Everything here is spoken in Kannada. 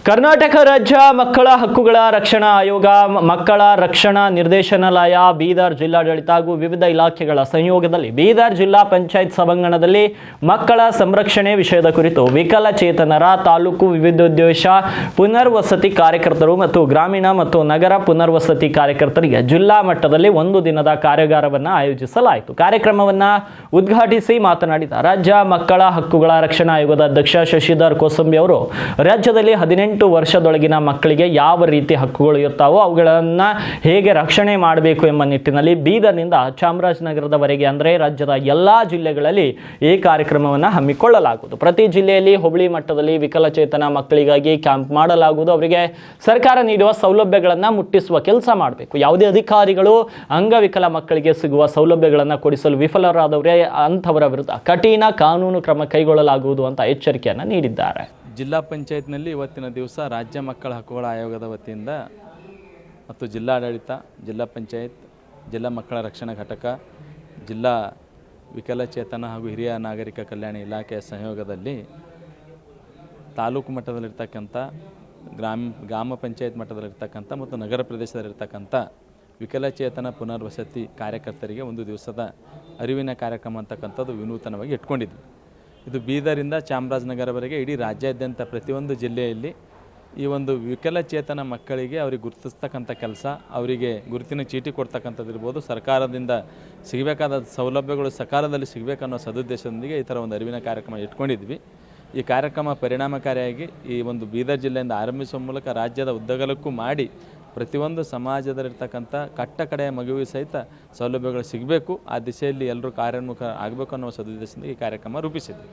ಕರ್ನಾಟಕ ರಾಜ್ಯ ಮಕ್ಕಳ ಹಕ್ಕುಗಳ ರಕ್ಷಣಾ ಆಯೋಗ, ಮಕ್ಕಳ ರಕ್ಷಣಾ ನಿರ್ದೇಶನಾಲಯ, ಬೀದರ್ ಜಿಲ್ಲಾಡಳಿತ ಹಾಗೂ ವಿವಿಧ ಇಲಾಖೆಗಳ ಸಂಯೋಗದಲ್ಲಿ ಬೀದರ್ ಜಿಲ್ಲಾ ಪಂಚಾಯತ್ ಸಭಾಂಗಣದಲ್ಲಿ ಮಕ್ಕಳ ಸಂರಕ್ಷಣೆ ವಿಷಯದ ಕುರಿತು ವಿಕಲಚೇತನರ ತಾಲೂಕು ವಿವಿಧೋದ್ದೇಶ ಪುನರ್ವಸತಿ ಕಾರ್ಯಕರ್ತರು ಮತ್ತು ಗ್ರಾಮೀಣ ಮತ್ತು ನಗರ ಪುನರ್ವಸತಿ ಕಾರ್ಯಕರ್ತರಿಗೆ ಜಿಲ್ಲಾ ಮಟ್ಟದಲ್ಲಿ ಒಂದು ದಿನದ ಕಾರ್ಯಾಗಾರವನ್ನು ಆಯೋಜಿಸಲಾಯಿತು. ಕಾರ್ಯಕ್ರಮವನ್ನು ಉದ್ಘಾಟಿಸಿ ಮಾತನಾಡಿದ ರಾಜ್ಯ ಮಕ್ಕಳ ಹಕ್ಕುಗಳ ರಕ್ಷಣಾ ಆಯೋಗದ ಅಧ್ಯಕ್ಷ ಶಶಿಧರ್ ಕೋಸಂಬಿ ಅವರು, ರಾಜ್ಯದಲ್ಲಿ 18 ವರ್ಷದೊಳಗಿನ ಮಕ್ಕಳಿಗೆ ಯಾವ ರೀತಿ ಹಕ್ಕುಗಳು ಇರ್ತಾವೋ ಅವುಗಳನ್ನು ಹೇಗೆ ರಕ್ಷಣೆ ಮಾಡಬೇಕು ಎಂಬ ನಿಟ್ಟಿನಲ್ಲಿ ಬೀದರ್ನಿಂದ ಚಾಮರಾಜನಗರದವರೆಗೆ ಅಂದರೆ ರಾಜ್ಯದ ಎಲ್ಲಾ ಜಿಲ್ಲೆಗಳಲ್ಲಿ ಈ ಕಾರ್ಯಕ್ರಮವನ್ನು ಹಮ್ಮಿಕೊಳ್ಳಲಾಗುವುದು. ಪ್ರತಿ ಜಿಲ್ಲೆಯಲ್ಲಿ ಹೋಬಳಿ ಮಟ್ಟದಲ್ಲಿ ವಿಕಲಚೇತನ ಮಕ್ಕಳಿಗಾಗಿ ಕ್ಯಾಂಪ್ ಮಾಡಲಾಗುವುದು. ಅವರಿಗೆ ಸರ್ಕಾರ ನೀಡುವ ಸೌಲಭ್ಯಗಳನ್ನು ಮುಟ್ಟಿಸುವ ಕೆಲಸ ಮಾಡಬೇಕು. ಯಾವುದೇ ಅಧಿಕಾರಿಗಳು ಅಂಗವಿಕಲ ಮಕ್ಕಳಿಗೆ ಸಿಗುವ ಸೌಲಭ್ಯಗಳನ್ನು ಕೊಡಿಸಲು ವಿಫಲರಾದವರೇ ಅಂಥವರ ವಿರುದ್ಧ ಕಠಿಣ ಕಾನೂನು ಕ್ರಮ ಕೈಗೊಳ್ಳಲಾಗುವುದು ಅಂತ ಎಚ್ಚರಿಕೆಯನ್ನು ನೀಡಿದ್ದಾರೆ. ಜಿಲ್ಲಾ ಪಂಚಾಯತ್ನಲ್ಲಿ ಇವತ್ತಿನ ದಿವಸ ರಾಜ್ಯ ಮಕ್ಕಳ ಹಕ್ಕುಗಳ ಆಯೋಗದ ವತಿಯಿಂದ ಮತ್ತು ಜಿಲ್ಲಾಡಳಿತ, ಜಿಲ್ಲಾ ಪಂಚಾಯತ್, ಜಿಲ್ಲಾ ಮಕ್ಕಳ ರಕ್ಷಣಾ ಘಟಕ, ಜಿಲ್ಲಾ ವಿಕಲಚೇತನ ಹಾಗೂ ಹಿರಿಯ ನಾಗರಿಕ ಕಲ್ಯಾಣ ಇಲಾಖೆಯ ಸಹಯೋಗದಲ್ಲಿ ತಾಲೂಕು ಮಟ್ಟದಲ್ಲಿರ್ತಕ್ಕಂಥ ಗ್ರಾಮ ಪಂಚಾಯತ್ ಮಟ್ಟದಲ್ಲಿರ್ತಕ್ಕಂಥ ಮತ್ತು ನಗರ ಪ್ರದೇಶದಲ್ಲಿರ್ತಕ್ಕಂಥ ವಿಕಲಚೇತನ ಪುನರ್ವಸತಿ ಕಾರ್ಯಕರ್ತರಿಗೆ ಒಂದು ದಿವಸದ ಅರಿವಿನ ಕಾರ್ಯಕ್ರಮ ಅಂತಕ್ಕಂಥದ್ದು ವಿನೂತನವಾಗಿ ಇಟ್ಕೊಂಡಿದ್ವಿ. ಇದು ಬೀದರಿಂದ ಚಾಮರಾಜನಗರವರೆಗೆ ಇಡೀ ರಾಜ್ಯಾದ್ಯಂತ ಪ್ರತಿಯೊಂದು ಜಿಲ್ಲೆಯಲ್ಲಿ ಈ ಒಂದು ವಿಕಲಚೇತನ ಮಕ್ಕಳಿಗೆ ಅವ್ರಿಗೆ ಗುರುತಿಸ್ತಕ್ಕಂಥ ಕೆಲಸ, ಅವರಿಗೆ ಗುರುತಿನ ಚೀಟಿ ಕೊಡ್ತಕ್ಕಂಥದ್ದು ಇರ್ಬೋದು, ಸರ್ಕಾರದಿಂದ ಸಿಗಬೇಕಾದ ಸೌಲಭ್ಯಗಳು ಸಕಾಲದಲ್ಲಿ ಸಿಗಬೇಕನ್ನೋ ಸದುದ್ದೇಶದೊಂದಿಗೆ ಈ ಥರ ಒಂದು ಅರಿವಿನ ಕಾರ್ಯಕ್ರಮ ಇಟ್ಕೊಂಡಿದ್ವಿ. ಈ ಕಾರ್ಯಕ್ರಮ ಪರಿಣಾಮಕಾರಿಯಾಗಿ ಈ ಒಂದು ಬೀದರ್ ಜಿಲ್ಲೆಯಿಂದ ಆರಂಭಿಸುವ ಮೂಲಕ ರಾಜ್ಯದ ಉದ್ದಗಲಕ್ಕೂ ಮಾಡಿ ಪ್ರತಿಯೊಂದು ಸಮಾಜದಲ್ಲಿರ್ತಕ್ಕಂಥ ಕಟ್ಟ ಕಡೆಯ ಮಗುವಿಗೆ ಸಹಿತ ಸೌಲಭ್ಯಗಳು ಸಿಗಬೇಕು, ಆ ದಿಶೆಯಲ್ಲಿ ಎಲ್ಲರೂ ಕಾರ್ಯೋನ್ಮುಖ ಆಗಬೇಕು ಅನ್ನೋ ಸದುದ್ದೇಶದಿಂದ ಈ ಕಾರ್ಯಕ್ರಮ ರೂಪಿಸಿದೆ.